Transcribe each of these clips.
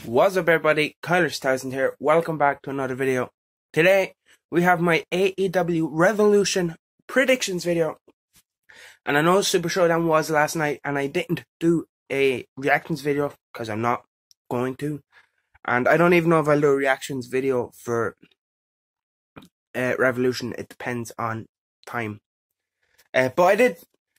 What's up everybody, Chris Thile here, welcome back to another video. Today we have my AEW Revolution Predictions video. And I know Super Showdown was last night and I didn't do a reactions video because I'm not going to. And I don't even know if I'll do a reactions video for Revolution, it depends on time. But I did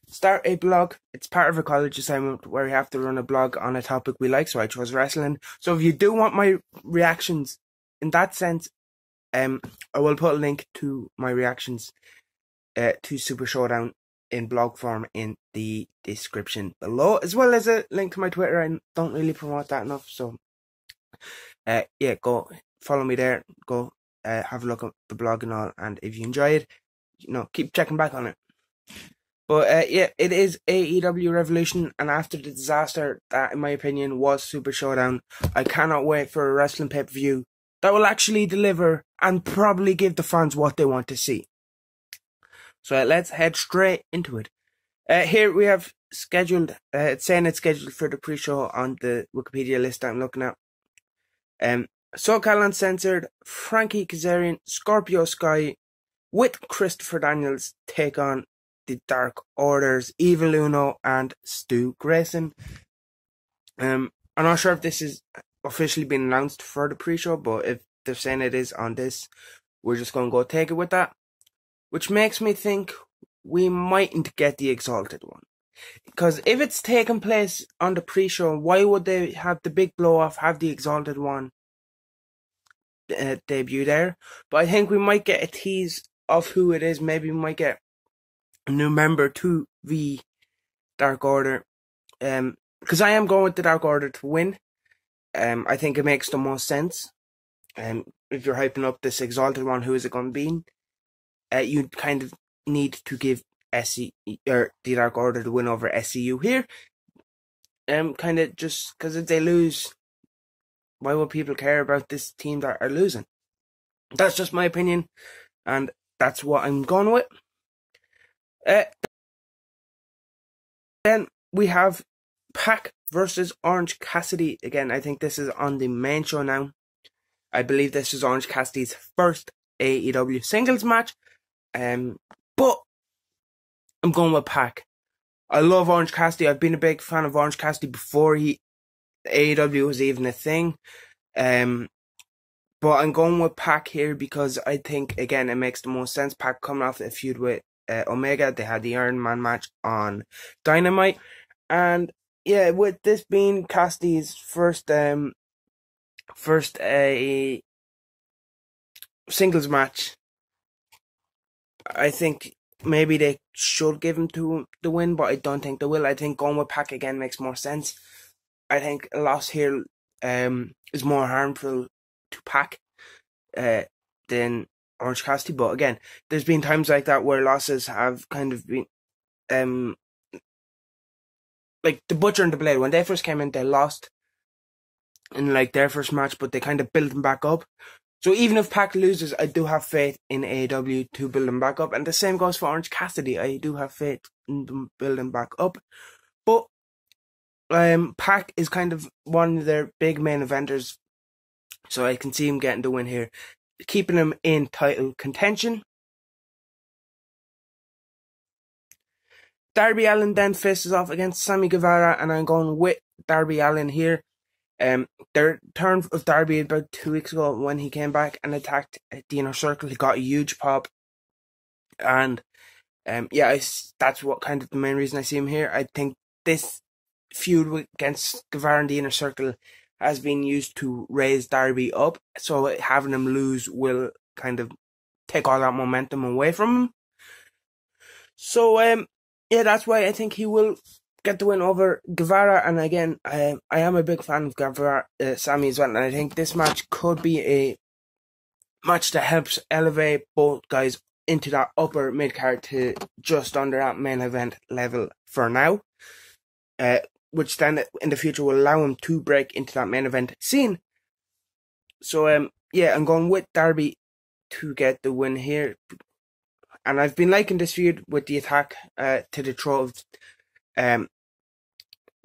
start a blog. It's part of a college assignment where we have to run a blog on a topic we like, so I chose wrestling. So if you do want my reactions in that sense, I will put a link to my reactions to Super Showdown in blog form in the description below, as well as a link to my Twitter. I don't really promote that enough, so yeah, go follow me there, go have a look at the blog and all, and if you enjoy it, keep checking back on it. But yeah, it is AEW Revolution, and after the disaster that, in my opinion, was Super Showdown, I cannot wait for a wrestling pay-per-view that will actually deliver and probably give the fans what they want to see. So let's head straight into it. Here we have scheduled, it's saying it's scheduled for the pre-show on the Wikipedia list I'm looking at. SoCal Uncensored, Frankie Kazarian, Scorpio Sky, with Christopher Daniels take on the Dark Order's Evil Uno and Stu Grayson. I'm not sure if this is officially been announced for the pre-show, but if they're saying it is on this, we're just going to go take it with that. Which makes me think we mightn't get the Exalted one. Because if it's taking place on the pre-show, why would they have the big blow-off, have the Exalted one debut there? But I think we might get a tease of who it is. Maybe we might get a new member to the Dark Order. Because I am going with the Dark Order to win. I think it makes the most sense. If you're hyping up this Exalted one, who is it going to be? You kind of need to give the Dark Order the win over SCU here. Kind of just because if they lose, why would people care about this team that are losing? That's just my opinion, and that's what I'm going with. Then we have Pac versus Orange Cassidy. Again, I think this is on the main show now. I believe this is Orange Cassidy's first AEW singles match. But I'm going with Pac. I love Orange Cassidy. I've been a big fan of Orange Cassidy before AEW was even a thing. But I'm going with Pac here because I think, again, it makes the most sense. Pac coming off a feud with Omega. They had the Iron Man match on Dynamite. And yeah, with this being Cassidy's first singles match, I think maybe they should give him to the win, but I don't think they will. I think going with Pac again makes more sense. I think a loss here is more harmful to Pac than Orange Cassidy. But again, there's been times like that where losses have kind of been like the Butcher and the Blade. When they first came in, they lost in like their first match, but they kind of built them back up. So even if Pac loses, I do have faith in AEW to build them back up. And the same goes for Orange Cassidy. I do have faith in them building back up. But Pac is kind of one of their big main eventers. So I can see him getting the win here, keeping him in title contention. Darby Allin then faces off against Sammy Guevara, and I'm going with Darby Allin here. Their turn of Darby about 2 weeks ago when he came back and attacked the Inner Circle, he got a huge pop. And yeah, that's what kind of the main reason I see him here. I think this feud against Guevara and the Inner Circle has been used to raise Darby up, so having him lose will kind of take all that momentum away from him. So yeah, that's why I think he will get the win over Guevara. And again, I am a big fan of Guevara, Sammy as well, and I think this match could be a match that helps elevate both guys into that upper mid-card to just under that main event level for now, which then in the future will allow him to break into that main event scene. So yeah, I'm going with Darby to get the win here. And I've been liking this feud with the attack to the throat of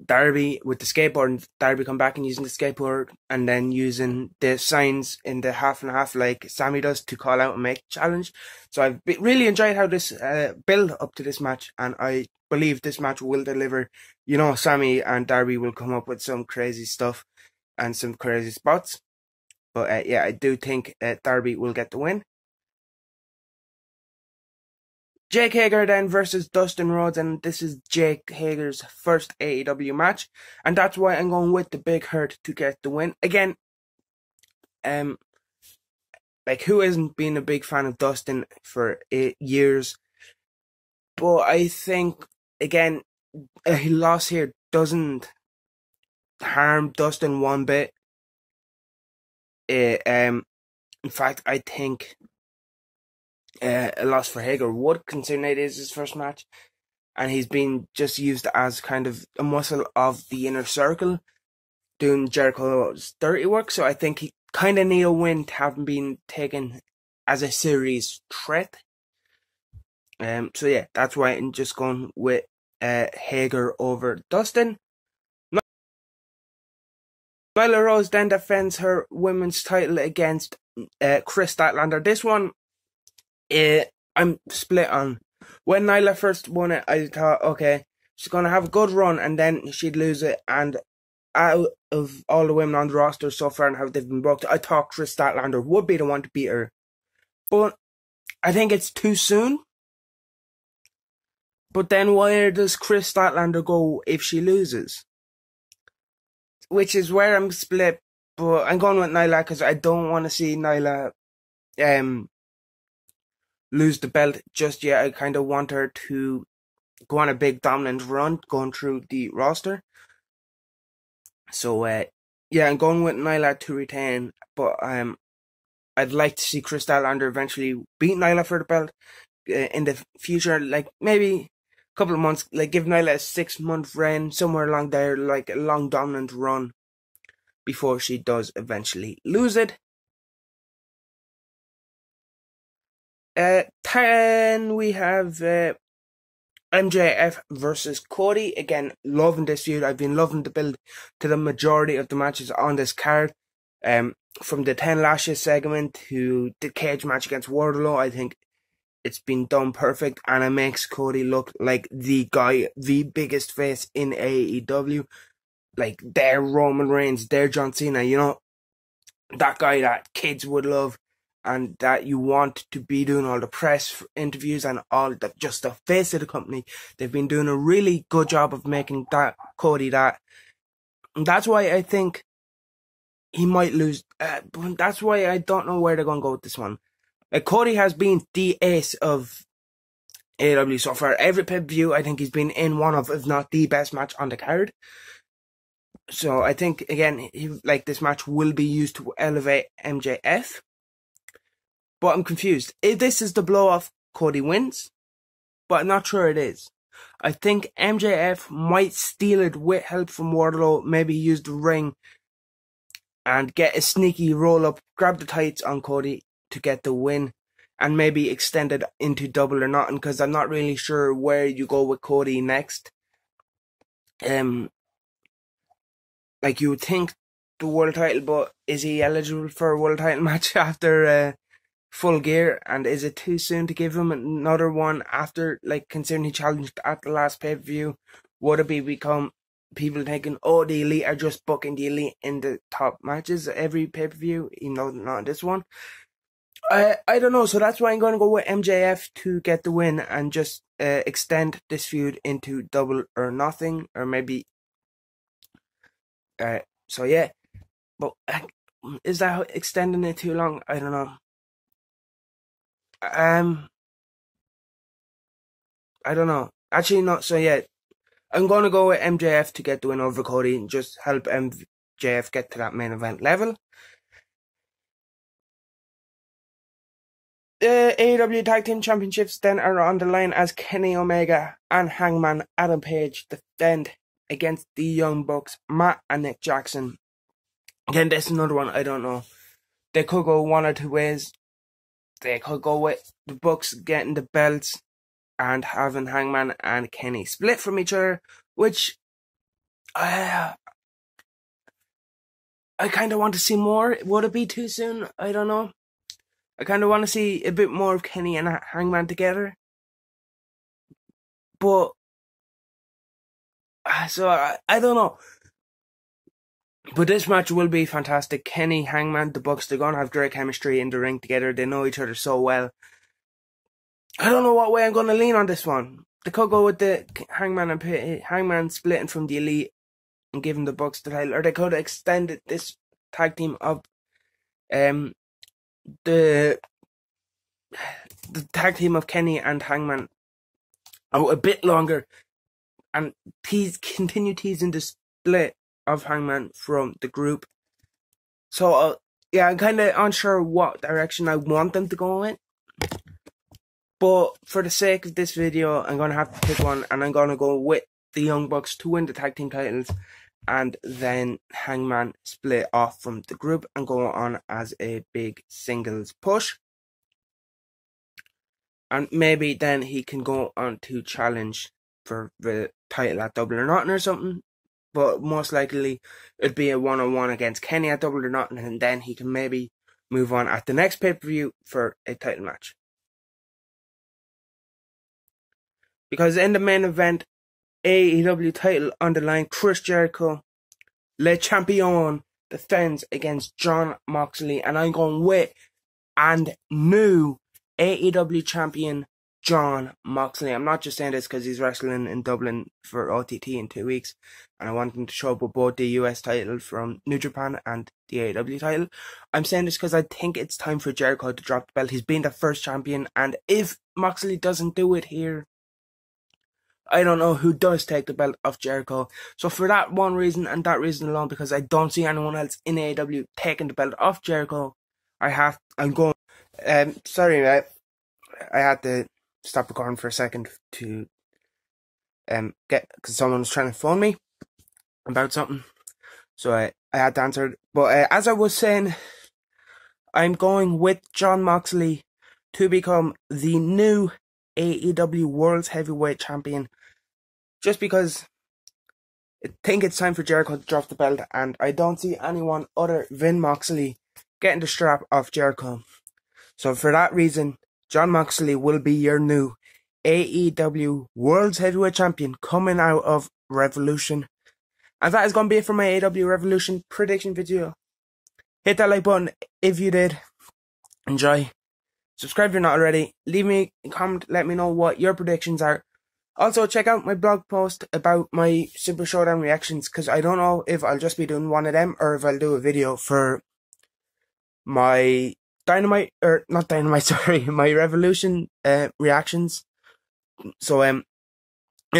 Darby with the skateboard, and Darby come back and using the skateboard and then using the signs in the half and half like Sammy does to call out and make challenge. So I've really enjoyed how this build up to this match, and I believe this match will deliver. You know, Sammy and Darby will come up with some crazy stuff and some crazy spots. But yeah, I do think Darby will get the win. Jake Hager then versus Dustin Rhodes, and this is Jake Hager's first AEW match, and that's why I'm going with the Big Hurt to get the win. Again, like, who hasn't been a big fan of Dustin for 8 years? But I think, again, a loss here doesn't harm Dustin one bit. In fact, I think a loss for Hager would, considering it is his first match, and he's been just used as kind of a muscle of the inner circle, doing Jericho's dirty work. So I think he kind of need a win to have been taken as a serious threat. So yeah, that's why I'm just going with Hager over Dustin. Nyla Rose then defends her women's title against Chris Thile. This one, I'm split on. When Nyla first won it, I thought, okay, she's going to have a good run and then she'd lose it. And out of all the women on the roster so far and how they've been booked, I thought Chris Statlander would be the one to beat her. But I think it's too soon. But then where does Chris Statlander go if she loses? Which is where I'm split. But I'm going with Nyla because I don't want to see Nyla lose the belt just yet. I kind of want her to go on a big dominant run going through the roster. So yeah, I'm going with Nyla to retain, but I'd like to see Chris Statlander eventually beat Nyla for the belt in the future, like maybe a couple of months, like give Nyla a 6-month reign somewhere along there, like a long dominant run before she does eventually lose it. 10 we have MJF versus Cody. Again, loving this feud. I've been loving the build to the majority of the matches on this card. From the 10 Lashes segment to the cage match against Wardlow, I think it's been done perfect, and it makes Cody look like the guy, the biggest face in AEW. Like, their Roman Reigns, their John Cena, you know, that guy that kids would love and that you want to be doing all the press interviews and all the, just the face of the company. They've been doing a really good job of making that Cody that. And that's why I think he might lose. But that's why I don't know where they're going to go with this one. Like, Cody has been the ace of AEW so far. Every pay-per-view, I think he's been in one of, if not the best match on the card. So I think, again, this match will be used to elevate MJF. But I'm confused. If this is the blow-off, Cody wins. But I'm not sure it is. I think MJF might steal it with help from Wardlow. Maybe use the ring and get a sneaky roll-up, grab the tights on Cody to get the win, and maybe extend it into Double or Nothing, because I'm not really sure where you go with Cody next. Like, you would think the world title, but is he eligible for a world title match after Full Gear? And is it too soon to give him another one after, like, considering he challenged at the last pay-per-view? Would it become people thinking, oh, the Elite are just booking the Elite in the top matches every pay-per-view, even though not this one? I don't know, so that's why I'm going to go with MJF to get the win and just extend this feud into Double or Nothing, or maybe. So yeah, but is that extending it too long? I don't know. I don't know. Actually, not. So yeah, I'm going to go with MJF to get the win over Cody and just help MJF get to that main event level. The AEW Tag Team Championships then are on the line as Kenny Omega and Hangman Adam Page defend against the Young Bucks, Matt and Nick Jackson. Again, this is another one I don't know. They could go one or two ways. They could go with the Bucks getting the belts and having Hangman and Kenny split from each other, which I kind of want to see more. Would it be too soon? I don't know. I kind of want to see a bit more of Kenny and Hangman together. But, so I don't know. But this match will be fantastic. Kenny, Hangman, the Bucks, they're going to have great chemistry in the ring together. They know each other so well. I don't know what way I'm going to lean on this one. They could go with the Hangman splitting from the Elite and giving the Bucks the title. Or they could extend this tag team of the tag team of Kenny and Hangman a bit longer and continue teasing the split of Hangman from the group. So yeah, I'm kind of unsure what direction I want them to go in. But for the sake of this video, I'm going to have to pick one, and I'm going to go with the Young Bucks to win the tag team titles, and then Hangman split off from the group and go on as a big singles push. And maybe then he can go on to challenge for the title at Double or Nothing or something. But most likely it'd be a one-on-one against Kenny at Double or Nothing, and then he can maybe move on at the next pay-per-view for a title match. Because in the main event, AEW title on the line, Chris Jericho, Le Champion, defends against Jon Moxley, and I'm going with and new AEW champion Jon Moxley. I'm not just saying this because he's wrestling in Dublin for OTT in 2 weeks, and I want him to show up with both the US title from New Japan and the AEW title. I'm saying this because I think it's time for Jericho to drop the belt. He's been the first champion, and if Moxley doesn't do it here, I don't know who does take the belt off Jericho. So for that one reason and that reason alone, because I don't see anyone else in AEW taking the belt off Jericho, I'm going. Sorry, mate. I had to stop recording for a second to because someone was trying to phone me about something, so I had to answer it. But as I was saying, I'm going with Jon Moxley to become the new AEW World Heavyweight Champion, just because I think it's time for Jericho to drop the belt, and I don't see anyone other than Moxley getting the strap off Jericho. So for that reason, Jon Moxley will be your new AEW World Heavyweight Champion coming out of Revolution. And that is going to be it for my AEW Revolution prediction video. Hit that like button if you did enjoy. Subscribe if you're not already. Leave me a comment, let me know what your predictions are. Also, check out my blog post about my Super Showdown reactions, because I don't know if I'll just be doing one of them or if I'll do a video for my my Revolution reactions. So and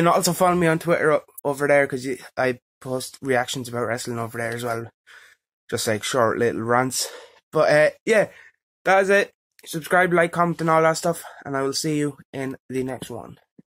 also follow me on Twitter over there, because I post reactions about wrestling over there as well, just like short little rants. But yeah, that is it. Subscribe, like, comment and all that stuff, and I will see you in the next one.